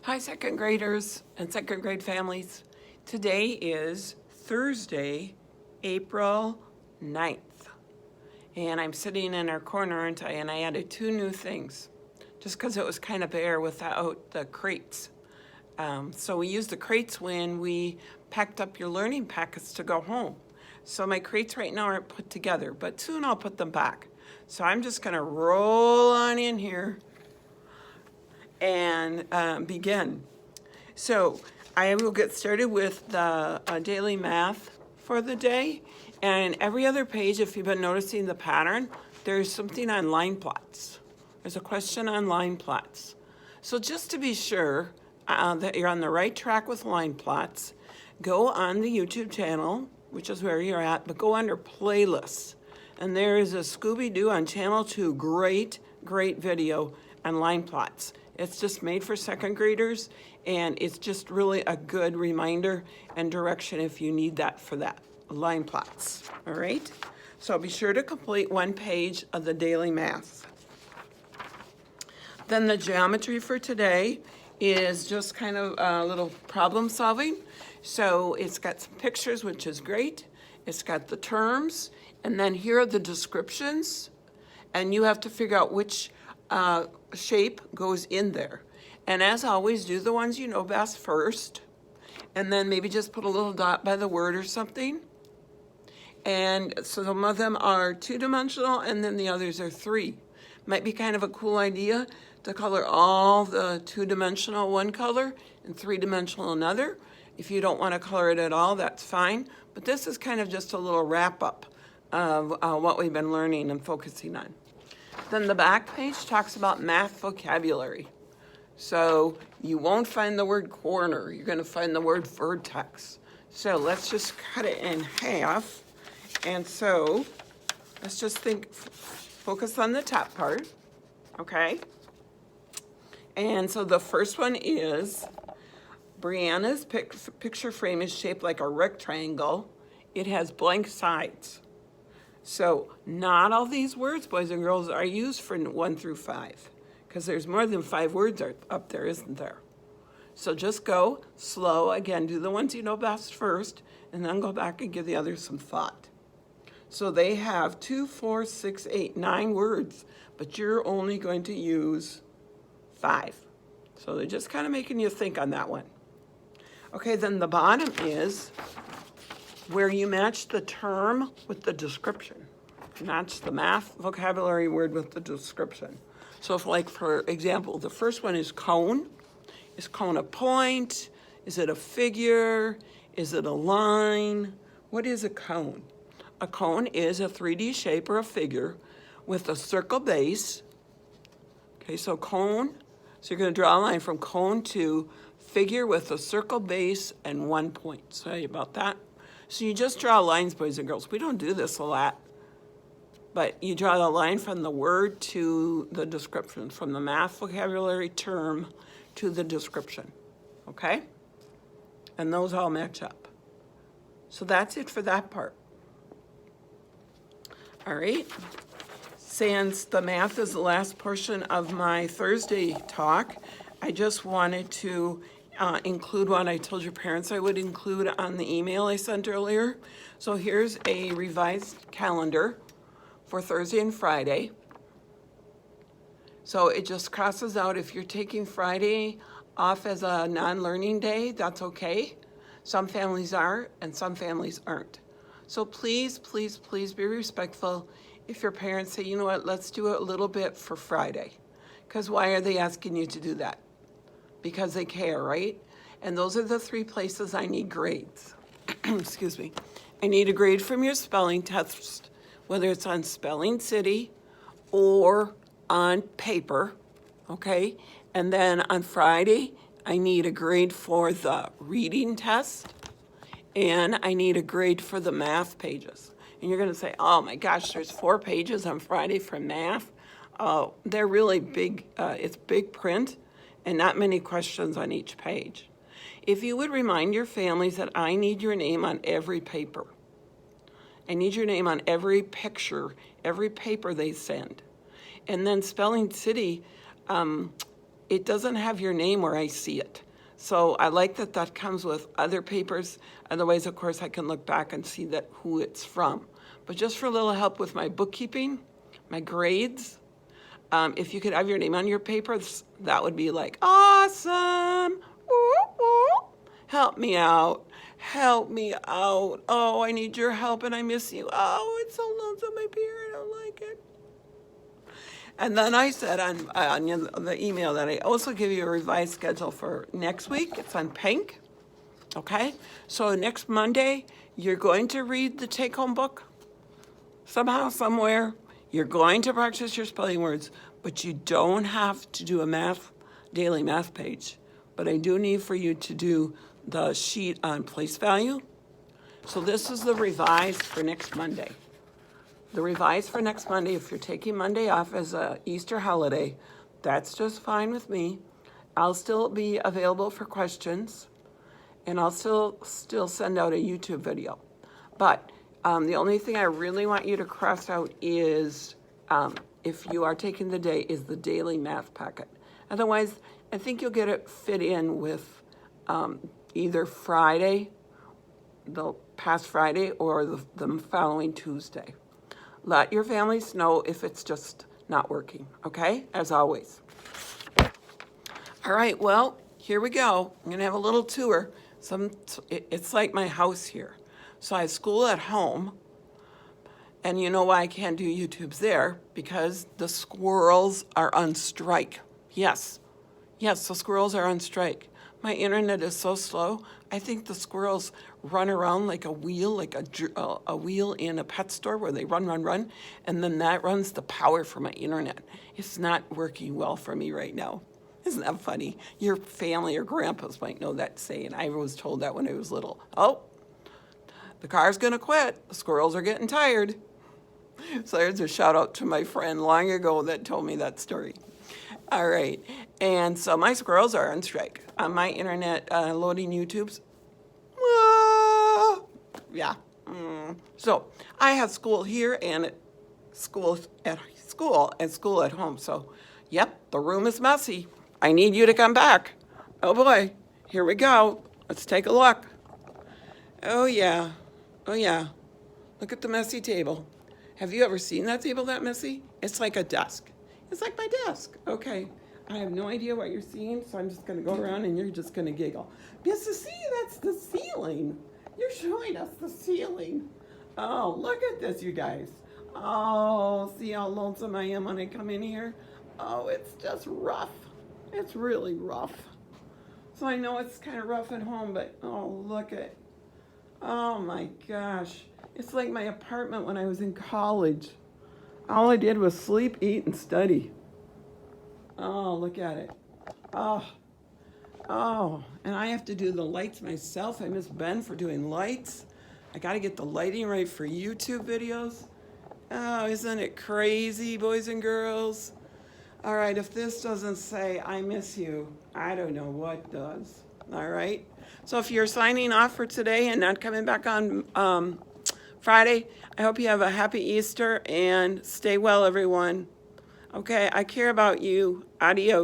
Hi, second graders and second grade families. Today is Thursday, April 9th. And I'm sitting in our corner, aren't I? And I added 2 new things just because it was kind of bare without the crates. So we used the crates when we packed up your learning packets to go home. So my crates right now aren't put together, but soon I'll put them back. So I'm just going to roll on in here and begin. So I will get started with the daily math for the day. And every other page, if you've been noticing the pattern, there's something on line plots. There's a question on line plots. So just to be sure that you're on the right track with line plots, go on the YouTube channel, which is where you're at, but go under playlists. And there is a Scooby-Doo on channel 2, great video on line plots. It's just made for second graders, and it's just really a good reminder and direction if you need that for that, line plots, all right? So be sure to complete 1 page of the daily math. Then the geometry for today is just kind of a little problem solving. So it's got some pictures, which is great. It's got the terms, and then here are the descriptions, and you have to figure out which shape goes in there. And as always, do the ones you know best first, and then maybe just put a little dot by the word or something. And so some of them are 2-dimensional, and then the others are 3. Might be kind of a cool idea to color all the 2-dimensional one color and 3-dimensional another. If you don't want to color it at all, that's fine. But this is kind of just a little wrap up of what we've been learning and focusing on. Then the back page talks about math vocabulary. So you won't find the word corner. You're going to find the word vertex. So let's just cut it in half. And so let's just focus on the top part, okay? And so the first one is Brianna's picture frame is shaped like a rectangle. It has blank sides. So not all these words, boys and girls, are used for 1 through 5, because there's more than 5 words up there, isn't there? So just go slow. Again, do the ones you know best first, and then go back and give the others some thought. So they have 2, 4, 6, 8, 9 words, but you're only going to use 5. So they're just kind of making you think on that one. Okay, then the bottom is where you match the term with the description. Match the math vocabulary word with the description. So if, like, for example, the first one is cone. Is cone a point? Is it a figure? Is it a line? What is a cone? A cone is a 3D shape or a figure with a circle base. Okay, so cone. So you're going to draw a line from cone to figure with a circle base and 1 point. Sorry about that. So you just draw lines, boys and girls. We don't do this a lot. But you draw the line from the word to the description, from the math vocabulary term to the description. Okay? And those all match up. So that's it for that part. All right. Since the math is the last portion of my Thursday talk, I just wanted to include what I told your parents I would include on the email I sent earlier. So here's a revised calendar for Thursday and Friday. So it just crosses out if you're taking Friday off as a non-learning day, that's okay. Some families are and some families aren't. So please, please, please be respectful if your parents say, you know what, let's do it a little bit for Friday. Because why are they asking you to do that? Because they care, right? And those are the 3 places I need grades. Excuse me. I need a grade from your spelling test, whether it's on Spelling City or on paper, okay? And then on Friday, I need a grade for the reading test, and I need a grade for the math pages. And you're gonna say, oh my gosh, there's 4 pages on Friday for math. They're really big, it's big print and not many questions on each page. If you would remind your families that I need your name on every paper. I need your name on every picture, every paper they send. And then Spelling City, it doesn't have your name where I see it. So I like that that comes with other papers. Otherwise, of course, I can look back and see that who it's from. But just for a little help with my bookkeeping, my grades, if you could have your name on your papers, that would be like awesome. Woo, woo. Help me out. Help me out. Oh, I need your help and I miss you. Oh, it's so lonesome up here. I don't like it. And then I said on the email that I also give you a revised schedule for next week. It's on pink. Okay? So next Monday, you're going to read the take-home book somehow, somewhere. You're going to practice your spelling words, but you don't have to do a daily math page. But I do need for you to do the sheet on place value. So this is the revised for next Monday. The revised for next Monday, if you're taking Monday off as a Easter holiday, that's just fine with me. I'll still be available for questions, and I'll still send out a YouTube video. But the only thing I really want you to cross out is, if you are taking the day, is the daily math packet. Otherwise, I think you'll get it fit in with either Friday, the past Friday, or the following Tuesday. Let your families know if it's just not working, okay? As always. All right, well, here we go. I'm gonna have a little tour. It's like my house here. So I have school at home, and you know why I can't do YouTubes there? Because the squirrels are on strike. Yes, the squirrels are on strike. My internet is so slow, I think the squirrels run around like a wheel, like a wheel in a pet store where they run, and then that runs the power for my internet. It's not working well for me right now. Isn't that funny? Your family or grandpas might know that saying. I was told that when I was little. Oh, the car's gonna quit. The squirrels are getting tired. So there's a shout out to my friend long ago that told me that story. All right, and so my squirrels are on strike. On my internet, loading YouTubes. Yeah. So I have school here and school at home. So, yep, the room is messy. I need you to come back. Oh boy, here we go. Let's take a look. Oh yeah. Look at the messy table. Have you ever seen that table that messy? It's like a desk. It's like my desk. Okay. I have no idea what you're seeing, so I'm just going to go around and you're just going to giggle. Because see, that's the ceiling. You're showing us the ceiling. Oh, look at this, you guys. Oh, see how lonesome I am when I come in here? Oh, it's just rough. It's really rough. So I know it's kind of rough at home, but oh, look at. Oh my gosh. It's like my apartment when I was in college. All I did was sleep, eat, and study. Oh, look at it. Oh, and I have to do the lights myself. I miss Ben for doing lights. I got to get the lighting right for YouTube videos. Oh, isn't it crazy, boys and girls? All right, if this doesn't say I miss you, I don't know what does. All right. So if you're signing off for today and not coming back on Friday, I hope you have a happy Easter and stay well, everyone. Okay, I care about you. Adios.